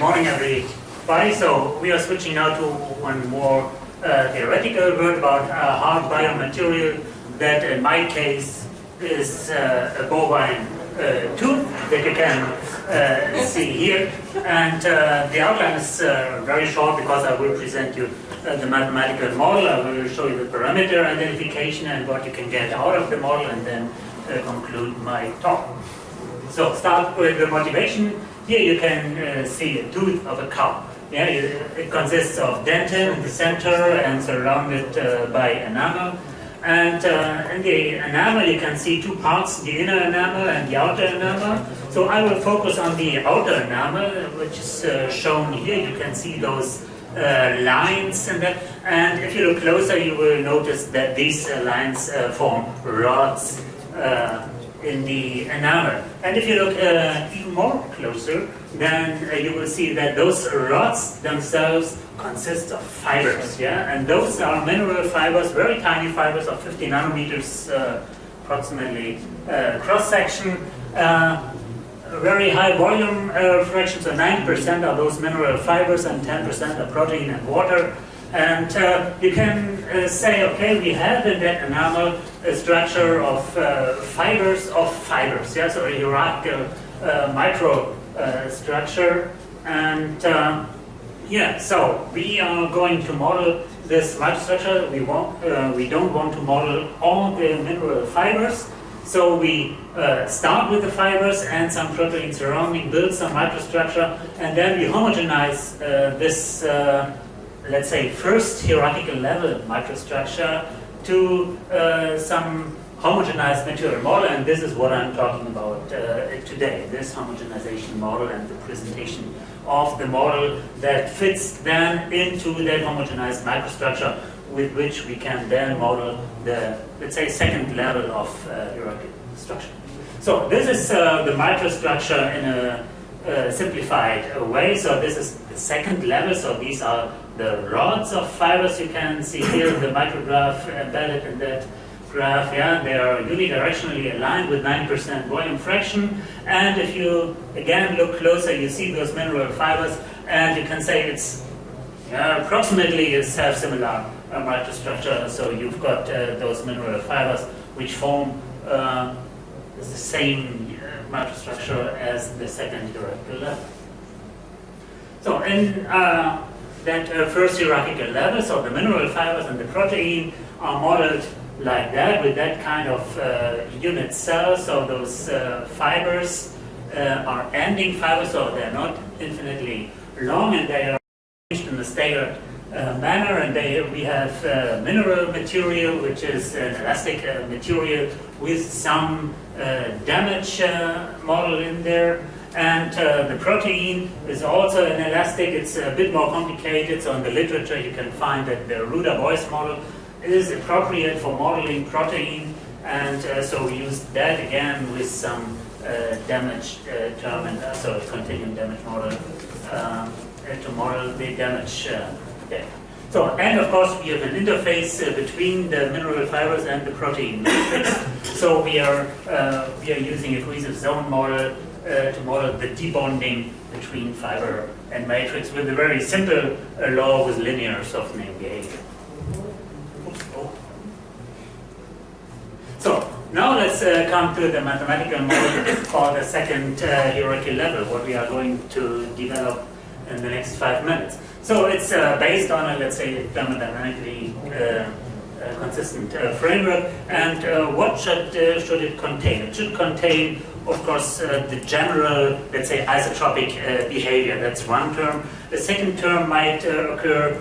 Morning, everybody. So we are switching now to one more theoretical word about a hard biomaterial that, in my case, is a bovine tooth that you can see here. And the outline is very short because I will present you the mathematical model. I will show you the parameter identification and what you can get out of the model, and then conclude my talk. So start with the motivation. Here you can see a tooth of a cow. Yeah, it consists of dentin in the center and surrounded by enamel. And in the enamel you can see two parts, the inner enamel and the outer enamel. So I will focus on the outer enamel, which is shown here. You can see those lines in that. And if you look closer, you will notice that these lines form rods in the enamel. And if you look even more closer, then you will see that those rods themselves consist of fibers, yeah? And those are mineral fibers, very tiny fibers of 50 nanometers approximately cross-section, very high volume fraction, so 9% are those mineral fibers and 10% are protein and water. And you can say, okay, we have in that enamel a structure of fibers, yeah, so a hierarchical microstructure. And yeah, so we are going to model this microstructure. We don't want to model all the mineral fibers. So we start with the fibers and some protein surrounding, build some microstructure, and then we homogenize this let's say, first hierarchical level microstructure to some homogenized material model, and this is what I'm talking about today, this homogenization model and the presentation of the model that fits then into that homogenized microstructure with which we can then model the, let's say, second level of hierarchical structure. So this is the microstructure in a simplified way. So this is the second level, so these are the rods of fibers. You can see here the micrograph embedded in that graph. Yeah, they are unidirectionally aligned with 9% volume fraction. And if you again look closer, you see those mineral fibers, and you can say it's approximately a self-similar microstructure. So you've got those mineral fibers which form the same microstructure as the second hierarchical level. So in that first hierarchical level, so the mineral fibers and the protein are modeled like that, with that kind of unit cell. So those fibers are ending fibers, so they're not infinitely long, and they are arranged in a staggered manner. And we have mineral material, which is an elastic material with some damage model in there. And the protein is also an elastic. It's a bit more complicated. So in the literature you can find that the Ruder-Boyce model is appropriate for modeling protein. And so we use that again with some damage term, and so a continuum damage model to model the damage there. So, and of course we have an interface between the mineral fibers and the protein matrix. So we are using a cohesive zone model to model the debonding between fiber and matrix with a very simple law with linear softening behavior. So now let's come to the mathematical model for the second hierarchy level, what we are going to develop in the next 5 minutes. So it's based on a, let's say, thermodynamically consistent framework. And what should it contain? It should contain, of course, the general, let's say, isotropic behavior. That's one term. The second term might occur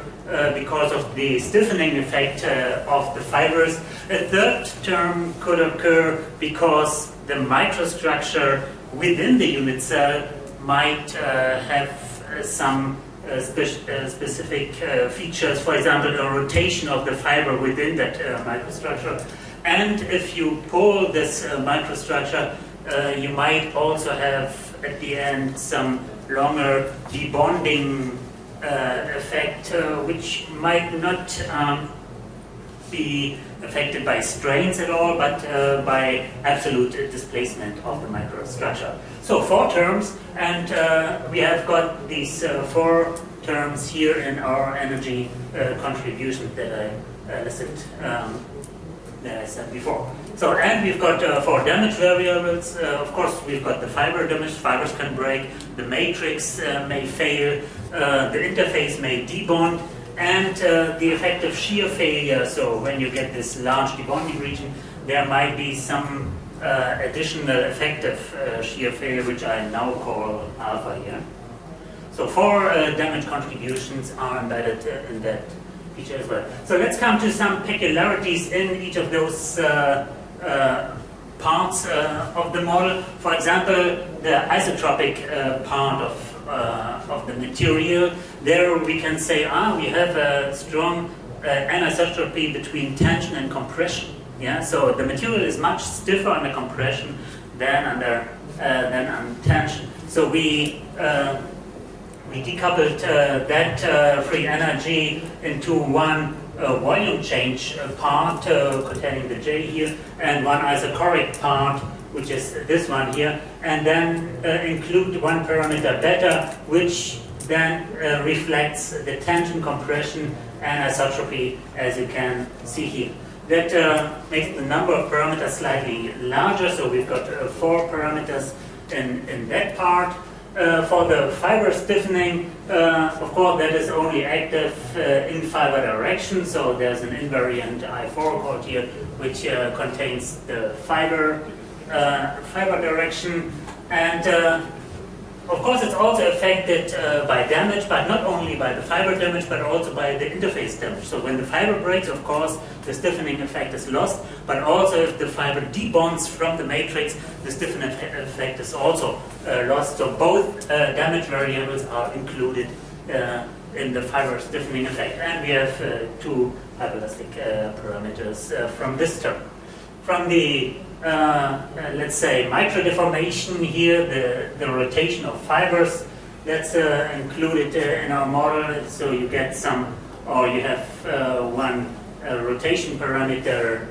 because of the stiffening effect of the fibers. A third term could occur because the microstructure within the unit cell might have some specific features, for example, a rotation of the fiber within that microstructure. And if you pull this microstructure, you might also have at the end some longer debonding effect, which might not be affected by strains at all, but by absolute displacement of the microstructure. So 4 terms, and we have got these 4 terms here in our energy contribution that I listed, that I said before. So, and we've got 4 damage variables. Of course, we've got the fiber damage. Fibers can break. The matrix may fail. The interface may debond. And the effect of shear failure. So when you get this large debonding region, there might be some additional effective shear failure, which I now call alpha here. So 4 damage contributions are embedded in that feature as well. So let's come to some peculiarities in each of those parts of the model. For example, the isotropic part of the material. There we can say, we have a strong anisotropy between tension and compression. Yeah, so the material is much stiffer under compression than under tension. So we decoupled that free energy into one volume change part containing the J here, and one isochoric part, which is this one here, and then include one parameter beta, which then reflects the tension, compression, and isotropy, as you can see here. That makes the number of parameters slightly larger, so we've got 4 parameters in that part. For the fiber stiffening, of course, that is only active in fiber direction, so there's an invariant I4 code here, which contains the fiber direction, and of course it's also affected by damage, but not only by the fiber damage, but also by the interface damage. So when the fiber breaks, of course, the stiffening effect is lost, but also if the fiber debonds from the matrix, the stiffening effect is also lost. So both damage variables are included in the fiber stiffening effect. And we have 2 hyperelastic parameters from this term. From the let's say micro deformation here, the rotation of fibers, that's included in our model. So you get some, or you have one rotation parameter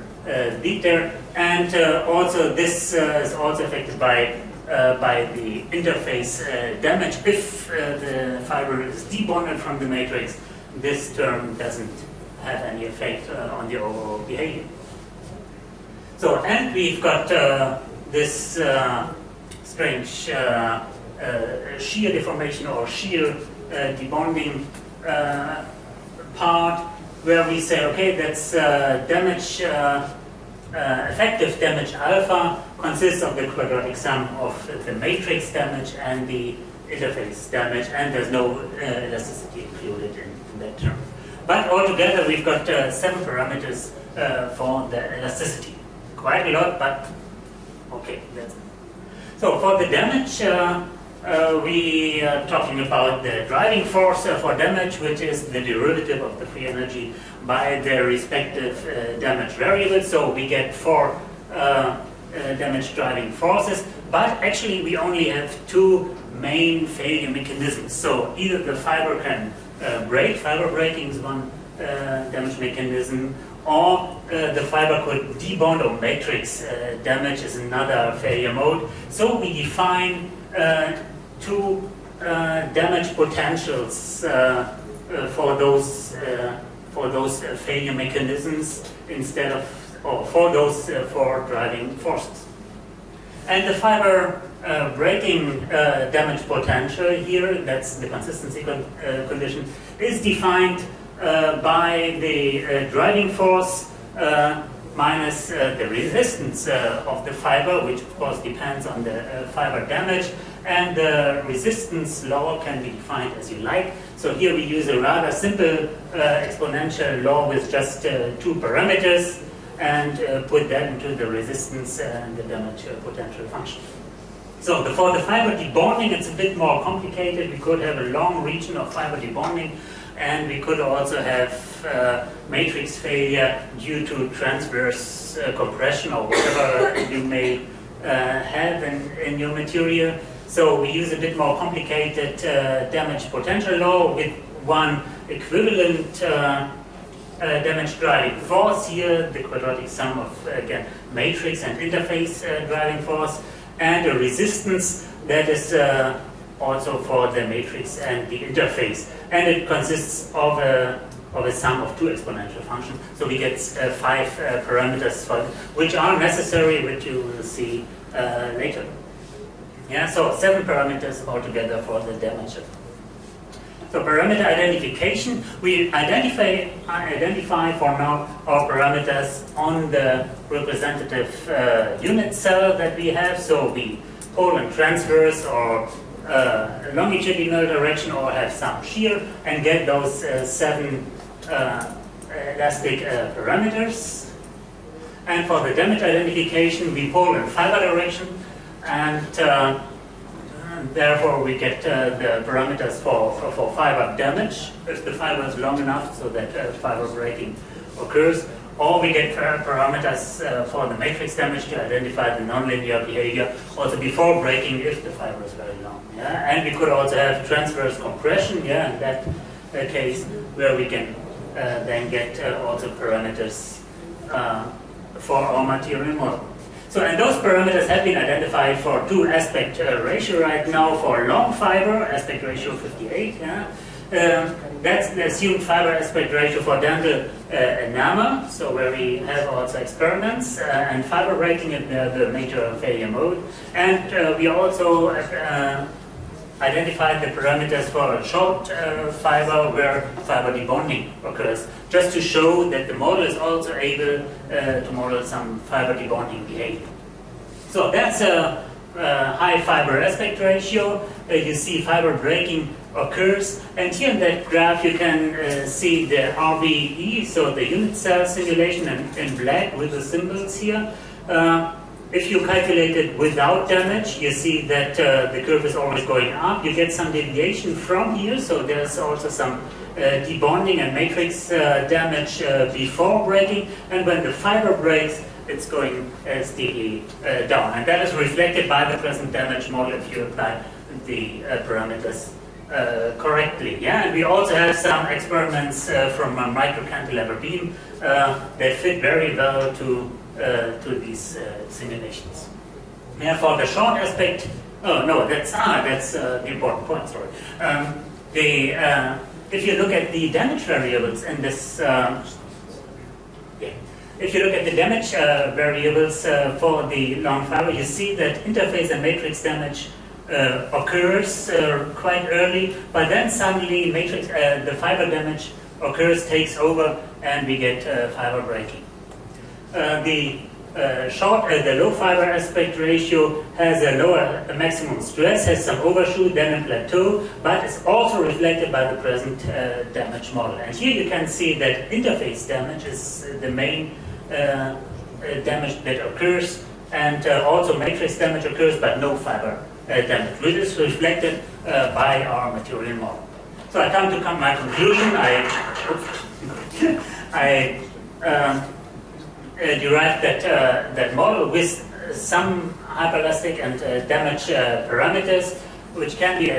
beta, and also this is also affected by the interface damage. If the fiber is debonded from the matrix, this term doesn't have any effect on the overall behavior. So, and we've got this strange shear deformation or shear debonding part, where we say, okay, that's damage, effective damage alpha consists of the quadratic sum of the matrix damage and the interface damage, and there's no elasticity included in that term. But altogether, we've got 7 parameters for the elasticity. Quite a lot, but okay, that's it. So for the damage, we are talking about the driving force for damage, which is the derivative of the free energy by the respective damage variables. So we get 4 damage driving forces, but actually we only have 2 main failure mechanisms. So either the fiber can break, fiber breaking is one damage mechanism, or the fiber could debond, or matrix damage is another failure mode. So we define 2 damage potentials for those failure mechanisms instead of, or for those 4 driving forces. And the fiber breaking damage potential here, that's the consistency condition, is defined by the driving force minus the resistance of the fiber, which of course depends on the fiber damage, and the resistance law can be defined as you like. So here we use a rather simple exponential law with just 2 parameters, and put that into the resistance and the damage potential function. So for the fiber debonding, it's a bit more complicated. We could have a long region of fiber debonding, and we could also have matrix failure due to transverse compression or whatever you may have in your material. So we use a bit more complicated damage potential law with one equivalent damage driving force here, the quadratic sum of, again, matrix and interface driving force, and a resistance that is also for the matrix and the interface. And it consists of a sum of two exponential functions. So we get 5 parameters for which are necessary, which you will see later. Yeah, so 7 parameters altogether for the damager. So parameter identification, we identify for now our parameters on the representative unit cell that we have. So we pole and transverse or longitudinal direction or have some shear and get those 7 elastic parameters. And for the damage identification, we pole in fiber direction, and therefore we get the parameters for fiber damage if the fiber is long enough so that fiber breaking occurs, or we get parameters for the matrix damage to identify the nonlinear behavior also before breaking if the fiber is very long. Yeah? And we could also have transverse compression, yeah, in that case, where we can then get also parameters for our material model. So, and those parameters have been identified for 2 aspect ratio right now. For long fiber, aspect ratio 58, yeah. That's the assumed fiber aspect ratio for dental enamel, so where we have also experiments, and fiber breaking in the major failure mode. And we also identified the parameters for a short fiber where fiber debonding occurs, just to show that the model is also able to model some fiber debonding behavior. So that's a high fiber aspect ratio. You see fiber breaking occurs, and here in that graph you can see the RBE, so the unit cell simulation in black with the symbols here. If you calculate it without damage, you see that the curve is always going up. You get some deviation from here, so there's also some debonding and matrix damage before breaking, and when the fiber breaks, it's going steadily down. And that is reflected by the present damage model if you apply the parameters correctly. Yeah? And we also have some experiments from a micro-cantilever beam that fit very well to these simulations. Yeah, for the short aspect, oh no, that's the important point. Sorry. If you look at the damage variables in this, if you look at the damage variables for the long fiber, you see that interface and matrix damage occurs quite early, but then suddenly matrix, the fiber damage occurs, takes over, and we get fiber breaking. The low fiber aspect ratio has a lower maximum stress, has some overshoot, then a plateau, but it's also reflected by the present damage model. And here you can see that interface damage is the main damage that occurs, and also matrix damage occurs, but no fiber damage, which is reflected by our material model. So I come to my conclusion. I derived that model with some hyperelastic and damage parameters, which can be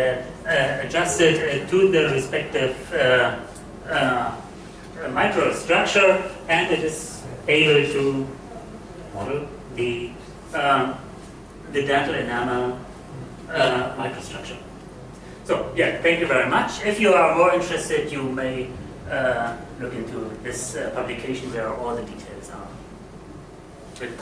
adjusted to the respective microstructure, and it is able to model the dental enamel microstructure. So yeah, thank you very much. If you are more interested, you may look into this publication where all the details are. Good.